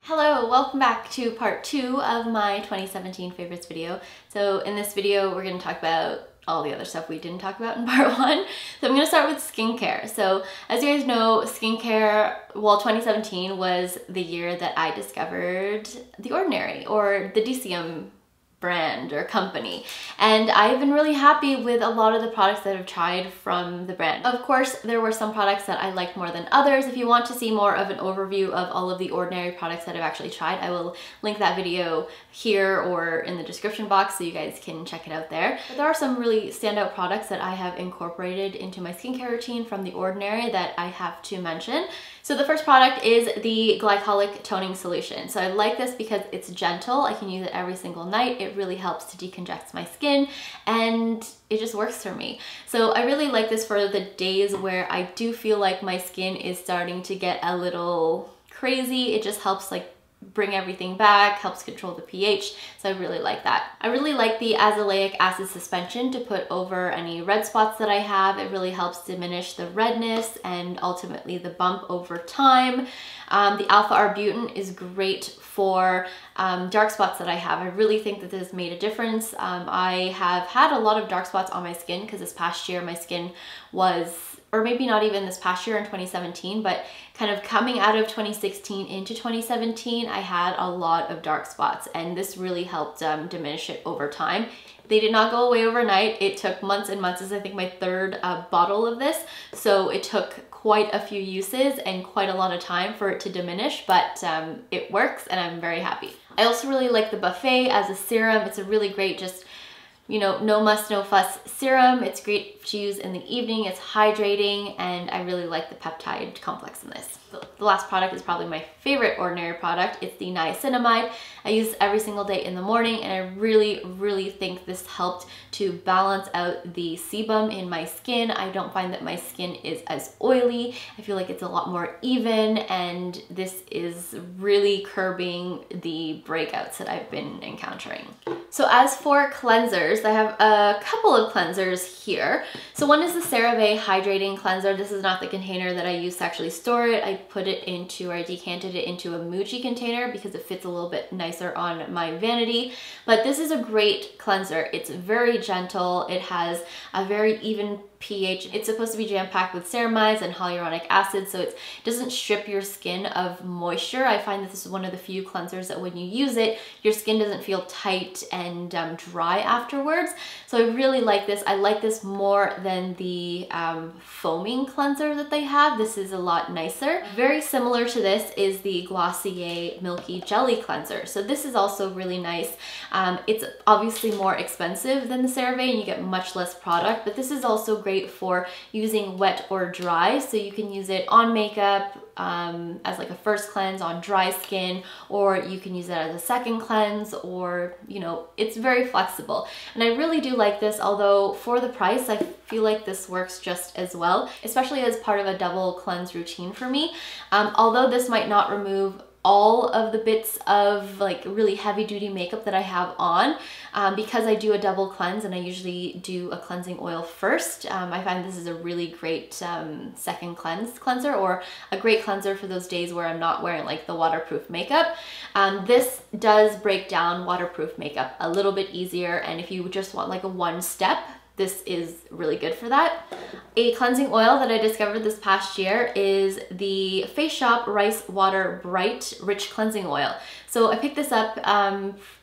Hello, welcome back to part 2 of my 2017 favorites video. So in this video, we're going to talk about all the other stuff we didn't talk about in part 1. So I'm going to start with skincare. So as you guys know, skincare, well, 2017 was the year that I discovered The Ordinary, or the DCM brand or company, and I've been really happy with a lot of the products that I've tried from the brand. Of course, there were some products that I liked more than others. If you want to see more of an overview of all of the Ordinary products that I've actually tried, I will link that video here or in the description box so you guys can check it out there. But there are some really standout products that I have incorporated into my skincare routine from the Ordinary that I have to mention. So the first product is the Glycolic toning solution. So I like this because it's gentle. I can use it every single night. It really helps to decongest my skin and it just works for me. So I really like this for the days where I do feel like my skin is starting to get a little crazy. It just helps like bring everything back, helps control the pH, so I really like that. I really like the Azelaic acid suspension to put over any red spots that I have. It really helps diminish the redness and ultimately the bump over time. The alpha arbutin is great for dark spots that I have. I really think that this has made a difference. I have had a lot of dark spots on my skin because this past year my skin was, or maybe not even this past year in 2017, but kind of coming out of 2016 into 2017, I had a lot of dark spots and this really helped diminish it over time. They did not go away overnight. It took months and months. This is I think my third bottle of this. So it took quite a few uses and quite a lot of time for it to diminish, but it works and I'm very happy. I also really like the Buffet as a serum. It's a really great, just, you know, no muss, no fuss serum. It's great to use in the evening. It's hydrating and I really like the peptide complex in this. The last product is probably my favorite Ordinary product. It's the Niacinamiide. I use this every single day in the morning and I really think this helped to balance out the sebum in my skin. I don't find that my skin is as oily. I feel like it's a lot more even and this is really curbing the breakouts that I've been encountering. So as for cleansers, I have a couple of cleansers here. So one is the Cerave Hydrating Cleanser. This is not the container that I use to actually store it. I put it into, or I decanted it into a Muji container because it fits a little bit nicer on my vanity. But this is a great cleanser. It's very gentle. It has a very even pH. It's supposed to be jam-packed with ceramides and hyaluronic acid, so it doesn't strip your skin of moisture. I find that this is one of the few cleansers that when you use it, your skin doesn't feel tight and dry afterwards. So I really like this. I like this more than the foaming cleanser that they have. This is a lot nicer. Very similar to this is the Glossier Milky Jelly Cleanser. So this is also really nice. It's obviously more expensive than the Cerave and you get much less product, but this is also great for using wet or dry. So you can use it on makeup as like a first cleanse on dry skin, or you can use it as a second cleanse, or, you know, it's very flexible. And I really do like this, although for the price, I feel like this works just as well, especially as part of a double cleanse routine for me. Although this might not remove all of the bits of like really heavy duty makeup that I have on, because I do a double cleanse and I usually do a cleansing oil first. I find this is a really great second cleanser, or a great cleanser for those days where I'm not wearing like the waterproof makeup. This does break down waterproof makeup a little bit easier, and if you just want like a one step, this is really good for that. A cleansing oil that I discovered this past year is the Face Shop Rice Water Bright Rich Cleansing Oil. So I picked this up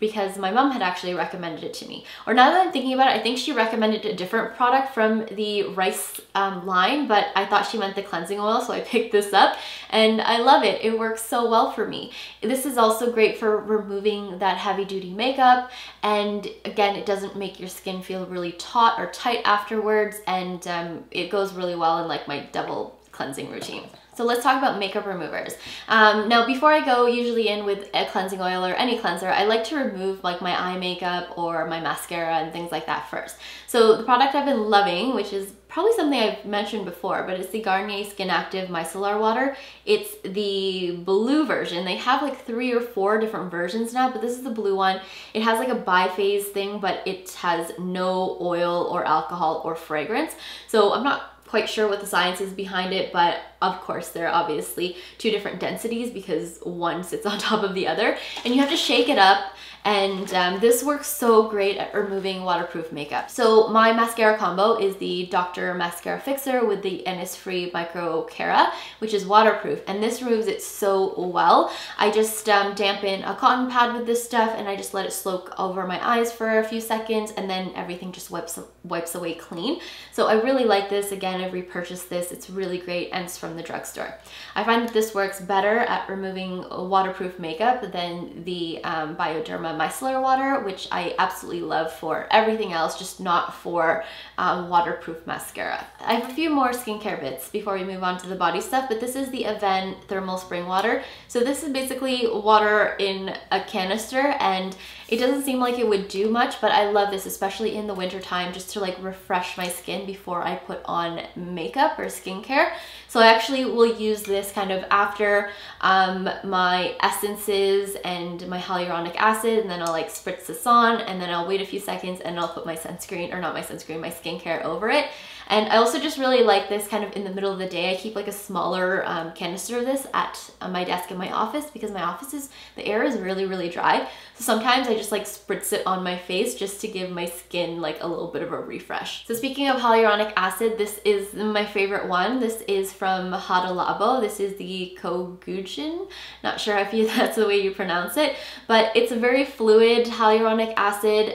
because my mom had actually recommended it to me. Or now that I'm thinking about it, I think she recommended a different product from the rice line, but I thought she meant the cleansing oil, so I picked this up and I love it. It works so well for me. This is also great for removing that heavy duty makeup, and again, it doesn't make your skin feel really taut or tight afterwards, and it goes really well in like my double cleansing routine. So let's talk about makeup removers. Now, before I go usually in with a cleansing oil or any cleanser, I like to remove like my eye makeup or my mascara and things like that first. So the product I've been loving, which is probably something I've mentioned before, but it's the Garnier Skin Active Micellar Water. It's the blue version. They have like 3 or 4 different versions now, but this is the blue one. It has like a biphase thing, but it has no oil or alcohol or fragrance. So I'm not quite sure what the science is behind it, but of course they're obviously two different densities because one sits on top of the other, and you have to shake it up. And this works so great at removing waterproof makeup. So my mascara combo is the Dr. Mascara Fixer with the Innisfree Micro Cara, which is waterproof, and this removes it so well. I just dampen a cotton pad with this stuff, and I just let it soak over my eyes for a few seconds, and then everything just wipes away clean. So I really like this. Again, I've repurchased this. It's really great, and it's from the drugstore. I find that this works better at removing waterproof makeup than the Bioderma Micellar Water, which I absolutely love for everything else, just not for waterproof mascara. I have a few more skincare bits before we move on to the body stuff, but this is the Avene Thermal Spring Water. So this is basically water in a canister, and it doesn't seem like it would do much, but I love this, especially in the winter time, just to like refresh my skin before I put on makeup or skincare. So I actually will use this kind of after my essences and my hyaluronic acid, and then I'll like spritz this on, and then I'll wait a few seconds and I'll put my sunscreen, or not my sunscreen, my skincare over it. And I also just really like this kind of in the middle of the day. I keep like a smaller canister of this at my desk in my office, because my office the air is really dry. So sometimes I just like spritz it on my face just to give my skin like a little bit of a refresh. So speaking of hyaluronic acid, this is my favorite one. This is from Hada Labo. This is the Gokujyun. Not sure if that's the way you pronounce it, but it's a very fluid hyaluronic acid.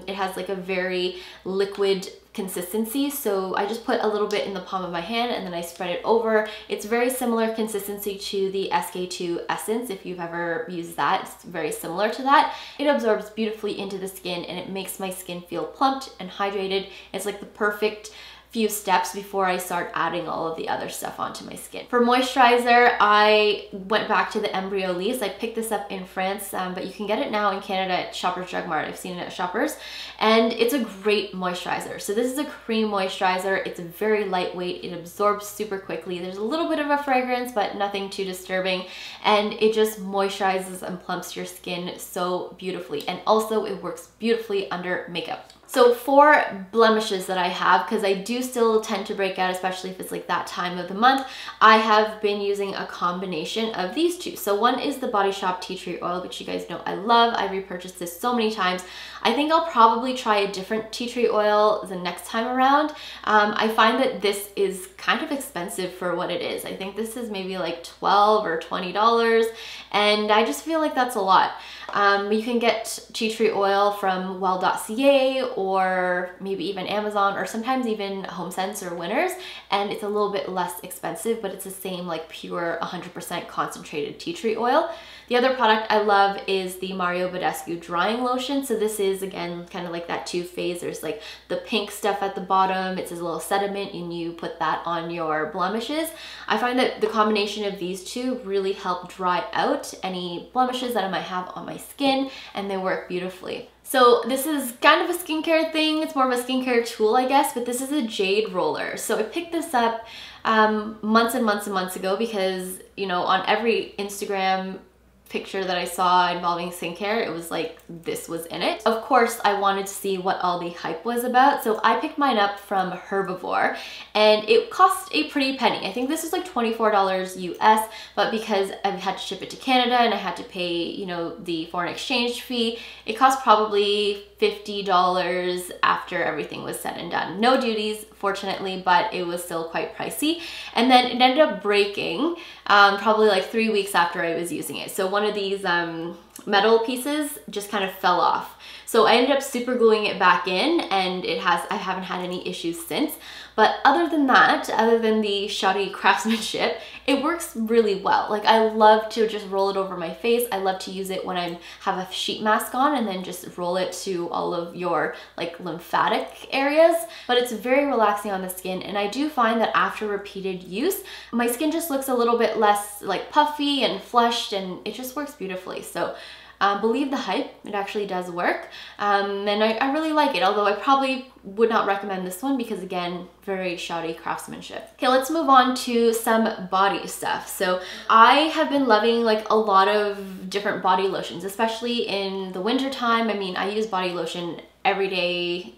It has like a very liquid consistency, so I just put a little bit in the palm of my hand and then I spread it over. It's very similar consistency to the SK2 Essence. If you've ever used that, it's very similar to that. It absorbs beautifully into the skin, and it makes my skin feel plumped and hydrated. It's like the perfect few steps before I start adding all of the other stuff onto my skin. For moisturizer, I went back to the Embryolisse. I picked this up in France, but you can get it now in Canada at Shoppers Drug Mart. I've seen it at Shoppers, and it's a great moisturizer. So this is a cream moisturizer. It's very lightweight. It absorbs super quickly. There's a little bit of a fragrance, but nothing too disturbing, and it just moisturizes and plumps your skin so beautifully. And also it works beautifully under makeup. So for blemishes that I have, because I do still tend to break out, especially if it's like that time of the month, I have been using a combination of these two. So one is the Body Shop Tea Tree Oil, which you guys know I love. I repurchased this so many times. I think I'll probably try a different tea tree oil the next time around. I find that this is kind of expensive for what it is. I think this is maybe like $12 or $20, and I just feel like that's a lot. You can get tea tree oil from well.ca or maybe even Amazon, or sometimes even HomeSense or Winners, and it's a little bit less expensive, but it's the same like pure 100% concentrated tea tree oil. The other product I love is the Mario Badescu drying lotion. So this is again kind of like that two-phase. There's like the pink stuff at the bottom. It says a little sediment, and you put that on your blemishes. I find that the combination of these two really help dry out any blemishes that I might have on my skin, and they work beautifully. So this is kind of a skincare thing. It's more of a skincare tool, I guess, but this is a Jade Roller. So I picked this up months and months ago because, you know, on every Instagram picture that I saw involving skincare, it was like this was in it. Of course, I wanted to see what all the hype was about, so I picked mine up from Herbivore, and it cost a pretty penny. I think this was like $24 US, but because I had to ship it to Canada and I had to pay, you know, the foreign exchange fee, it cost probably $50 after everything was said and done. No duties, fortunately, but it was still quite pricey. And then it ended up breaking probably like 3 weeks after I was using it. So one of these metal pieces just kind of fell off. So I ended up super gluing it back in, and I haven't had any issues since. But other than that, other than the shoddy craftsmanship, it works really well. Like, I love to just roll it over my face. I love to use it when I have a sheet mask on, and then just roll it to all of your like lymphatic areas. But it's very relaxing on the skin, and I do find that after repeated use, my skin just looks a little bit less like puffy and flushed, and it just works beautifully. So believe the hype, it actually does work. And I really like it, although I probably would not recommend this one because, again, very shoddy craftsmanship. Okay, let's move on to some body stuff. So I have been loving like a lot of different body lotions, especially in the winter time. I mean, I use body lotion every day,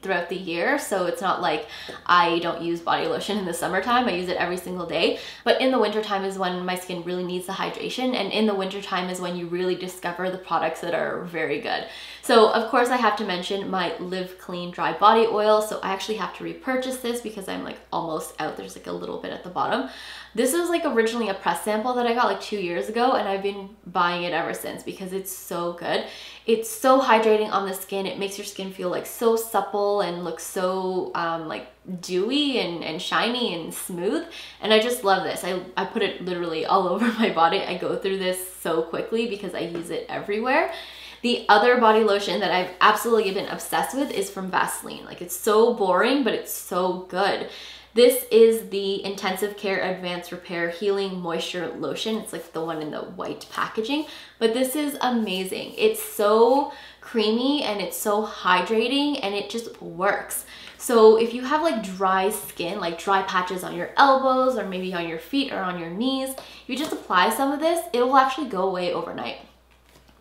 throughout the year, so it's not like I don't use body lotion in the summertime. I use it every single day, but in the wintertime is when my skin really needs the hydration, and in the wintertime is when you really discover the products that are very good. So of course I have to mention my Live Clean Dry Body Oil. So I actually have to repurchase this because I'm like almost out. There's like a little bit at the bottom. This was like originally a press sample that I got like 2 years ago, and I've been buying it ever since because it's so good. It's so hydrating on the skin. It makes your skin feel like so supple and look so like dewy and shiny and smooth. And I just love this. I put it literally all over my body. I go through this so quickly because I use it everywhere. The other body lotion that I've absolutely been obsessed with is from Vaseline. Like, it's so boring, but it's so good. This is the Intensive Care Advanced Repair Healing Moisture Lotion. It's like the one in the white packaging, but this is amazing. It's so creamy and it's so hydrating and it just works. So if you have like dry skin, like dry patches on your elbows or maybe on your feet or on your knees, you just apply some of this, it will actually go away overnight.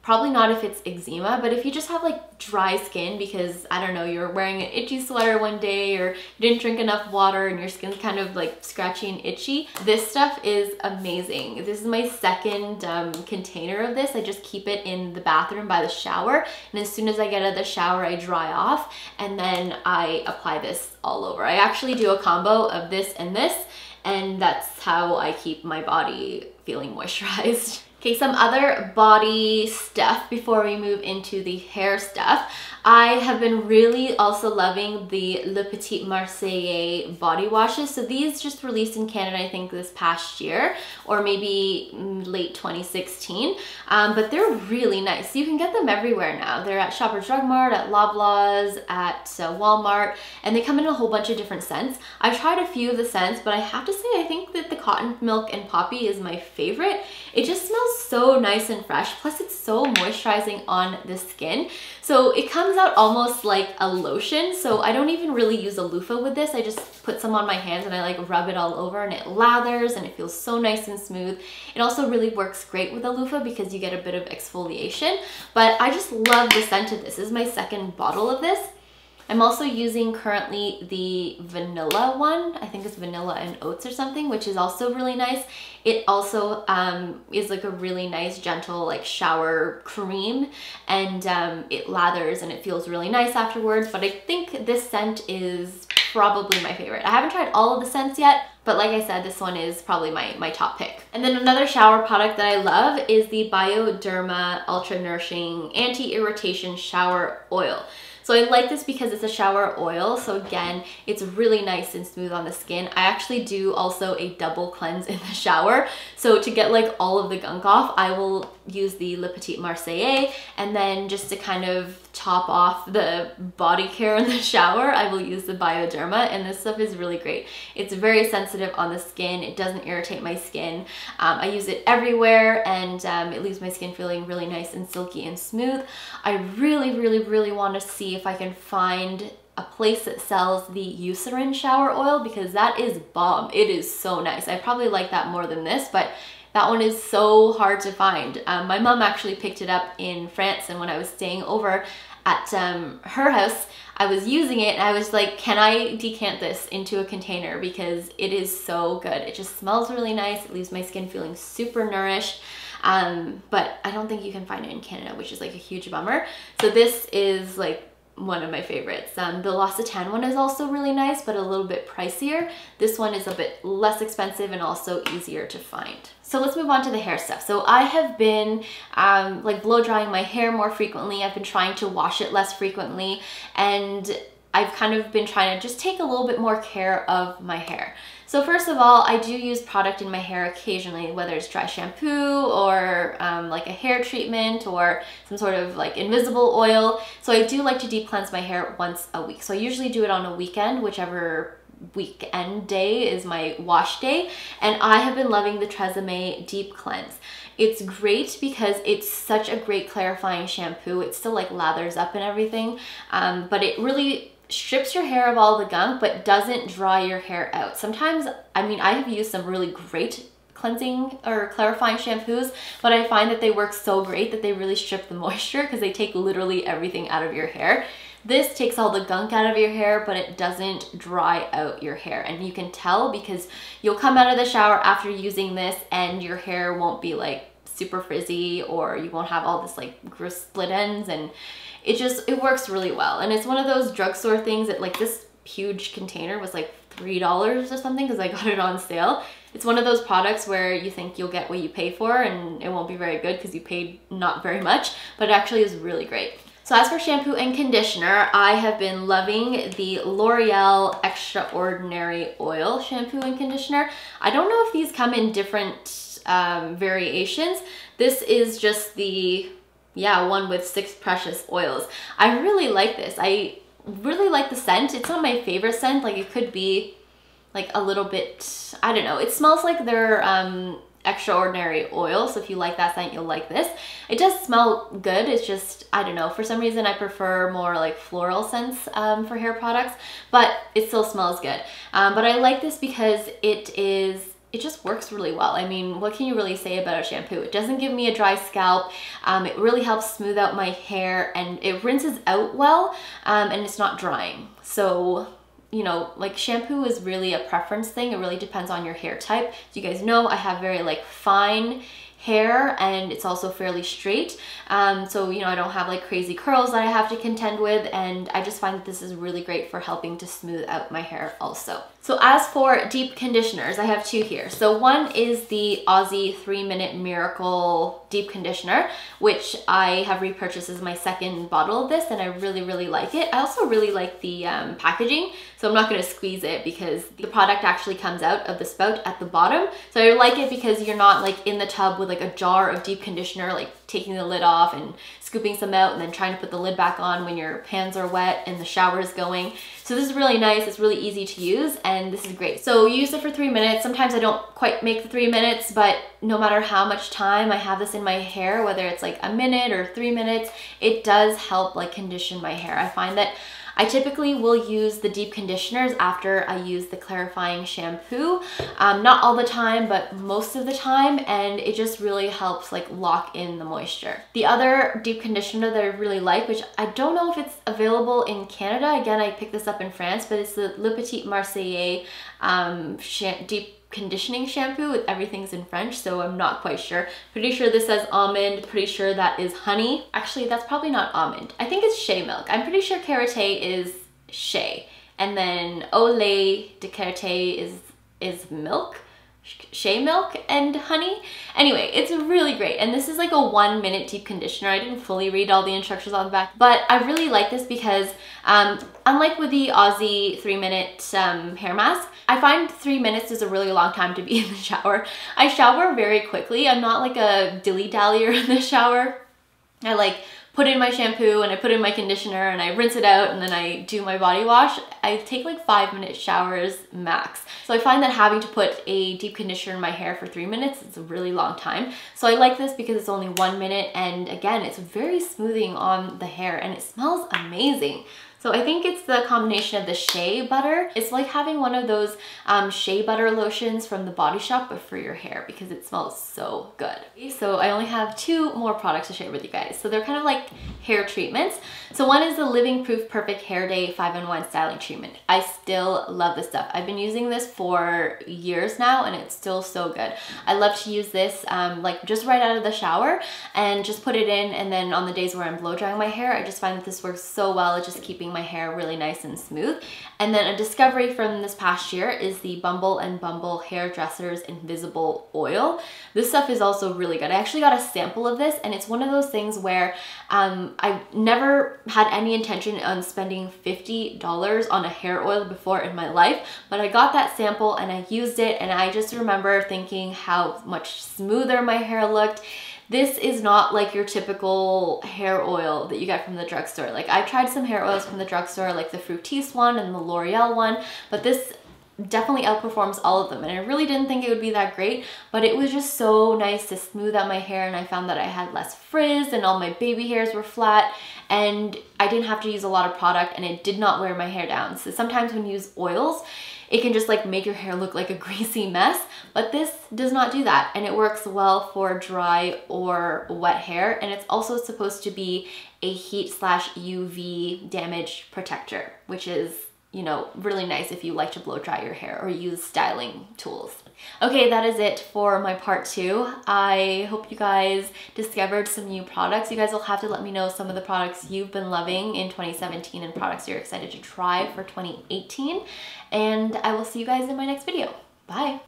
Probably not if it's eczema, but if you just have like dry skin because, I don't know, you're wearing an itchy sweater one day or you didn't drink enough water and your skin's kind of like scratchy and itchy, this stuff is amazing. This is my second container of this. I just keep it in the bathroom by the shower, and as soon as I get out of the shower, I dry off and then I apply this all over. I actually do a combo of this, and that's how I keep my body feeling moisturized. Okay, some other body stuff before we move into the hair stuff. I have been really also loving the Le Petit Marseillais body washes. So these just released in Canada, I think this past year, or maybe late 2016. But they're really nice. You can get them everywhere now. They're at Shoppers Drug Mart, at Loblaws, at Walmart, and they come in a whole bunch of different scents. I've tried a few of the scents, but I have to say I think that the Cotton Milk and Poppy is my favorite. It just smells so nice and fresh, plus it's so moisturizing on the skin. So it comes out almost like a lotion, so I don't even really use a loofah with this. I just put some on my hands and I like rub it all over, and it lathers and it feels so nice and smooth. It also really works great with a loofah because you get a bit of exfoliation, but I just love the scent of this. This is my second bottle of this. I'm also using currently the vanilla one. I think it's vanilla and oats or something, which is also really nice. It also is like a really nice, gentle, like shower cream, and it lathers and it feels really nice afterwards. But I think this scent is probably my favorite. I haven't tried all of the scents yet, but like I said, this one is probably my top pick. And then another shower product that I love is the Bioderma Ultra Nourishing Anti-Irritation Shower Oil. So I like this because it's a shower oil. So again, it's really nice and smooth on the skin. I actually do also a double cleanse in the shower. So to get like all of the gunk off, I will use the Le Petit Marseillais, and then just to kind of top off the body care in the shower, I will use the Bioderma, and this stuff is really great. It's very sensitive on the skin. It doesn't irritate my skin. I use it everywhere, and it leaves my skin feeling really nice and silky and smooth. I really want to see if I can find a place that sells the Eucerin shower oil, because that is bomb. It is so nice. I probably like that more than this, but that one is so hard to find. My mom actually picked it up in France, and when I was staying over at her house, I was using it and I was like, can I decant this into a container, because it is so good. It just smells really nice. It leaves my skin feeling super nourished. But I don't think you can find it in Canada, which is like a huge bummer. So this is like one of my favorites. The L'Occitane one is also really nice, but a little bit pricier. This one is a bit less expensive and also easier to find. So let's move on to the hair stuff. So I have been like blow drying my hair more frequently. I've been trying to wash it less frequently, and I've kind of been trying to just take a little bit more care of my hair. So first of all, I do use product in my hair occasionally, whether it's dry shampoo or like a hair treatment or some sort of like invisible oil. So I do like to deep cleanse my hair once a week. So I usually do it on a weekend, whichever weekend day is my wash day. And I have been loving the Tresemme Deep Cleanse. It's great because it's such a great clarifying shampoo. It still like lathers up and everything, but it really strips your hair of all the gunk but doesn't dry your hair out. Sometimes, I mean, I have used some really great cleansing or clarifying shampoos, but I find that they work so great that they really strip the moisture because they take literally everything out of your hair. This takes all the gunk out of your hair, but it doesn't dry out your hair. And you can tell because you'll come out of the shower after using this and your hair won't be like super frizzy, or you won't have all this like gross split ends, and it works really well. And it's one of those drugstore things that, like, this huge container was like $3 or something because I got it on sale. It's one of those products where you think you'll get what you pay for and it won't be very good because you paid not very much, but it actually is really great. So as for shampoo and conditioner, I have been loving the L'Oreal Extraordinary Oil shampoo and conditioner. I don't know if these come in different variations. This is just the, yeah, one with 6 precious oils. I really like this. I really like the scent. It's not my favorite scent. Like, it could be like a little bit, I don't know. It smells like their extraordinary oil. So if you like that scent, you'll like this. It does smell good. It's just, I don't know. For some reason, I prefer more like floral scents for hair products, but it still smells good. But I like this because it just works really well. I mean, what can you really say about a shampoo? It doesn't give me a dry scalp. It really helps smooth out my hair, and it rinses out well, and it's not drying. So, you know, like, shampoo is really a preference thing. It really depends on your hair type. As you guys know, I have very like fine hair, and it's also fairly straight. So, you know, I don't have like crazy curls that I have to contend with, and I just find that this is really great for helping to smooth out my hair also. So as for deep conditioners, I have 2 here. So one is the Aussie 3-Minute Miracle Deep Conditioner, which I have repurchased as my second bottle of this, and I really, really like it. I also really like the packaging, so I'm not gonna squeeze it because the product actually comes out of the spout at the bottom. So I like it because you're not like in the tub with like a jar of deep conditioner, like taking the lid off and scooping some out and then trying to put the lid back on when your pans are wet and the shower is going. So this is really nice. It's really easy to use, and this is great. So you use it for 3 minutes. Sometimes I don't quite make the 3 minutes, but no matter how much time I have this in my hair, whether it's like a minute or 3 minutes, it does help like condition my hair. I find that I typically will use the deep conditioners after I use the clarifying shampoo. Not all the time, but most of the time, and it just really helps like lock in the moisture. The other deep conditioner that I really like, which I don't know if it's available in Canada, again, I picked this up in France, but it's the Petit Marseillais Deep Conditioning Shampoo. Everything's in French, so I'm not quite sure. Pretty sure this says almond, pretty sure that is honey. Actually, that's probably not almond. I think it's shea milk. I'm pretty sure Karite is shea, and then Au lait de Karite is milk. Shea milk and honey. Anyway, it's really great, and this is like a 1-minute deep conditioner. I didn't fully read all the instructions on the back, but I really like this because unlike with the Aussie 3-minute hair mask, I find 3 minutes is a really long time to be in the shower. I shower very quickly. I'm not like a dilly-dallyer in the shower. I like put in my shampoo and I put in my conditioner and I rinse it out and then I do my body wash. I take like 5-minute showers max. So I find that having to put a deep conditioner in my hair for 3 minutes is a really long time. So I like this because it's only 1 minute, and again, it's very smoothing on the hair and it smells amazing. So I think it's the combination of the shea butter. It's like having one of those shea butter lotions from the Body Shop, but for your hair, because it smells so good. So I only have 2 more products to share with you guys. So they're kind of like hair treatments. So one is the Living Proof Perfect Hair Day 5-in-1 Styling Treatment. I still love this stuff. I've been using this for years now, and it's still so good. I love to use this like just right out of the shower and just put it in, and then on the days where I'm blow drying my hair, I just find that this works so well at just keeping my hair really nice and smooth. And then a discovery from this past year is the Bumble and Bumble Hairdresser's Invisible Oil. This stuff is also really good. I actually got a sample of this, and it's one of those things where I never had any intention on spending $50 on a hair oil before in my life, but I got that sample and I used it, and I just remember thinking how much smoother my hair looked. This is not like your typical hair oil that you get from the drugstore. Like, I've tried some hair oils from the drugstore, like the Fructis one and the L'Oreal one, but this definitely outperforms all of them. And I really didn't think it would be that great, but it was just so nice to smooth out my hair, and I found that I had less frizz and all my baby hairs were flat, and I didn't have to use a lot of product, and it did not wear my hair down. So sometimes when you use oils, it can just like make your hair look like a greasy mess, but this does not do that, and it works well for dry or wet hair, and it's also supposed to be a heat/UV damage protector, which is, you know, really nice if you like to blow dry your hair or use styling tools. Okay, that is it for my part 2. I hope you guys discovered some new products. You guys will have to let me know some of the products you've been loving in 2017 and products you're excited to try for 2018. And I will see you guys in my next video. Bye.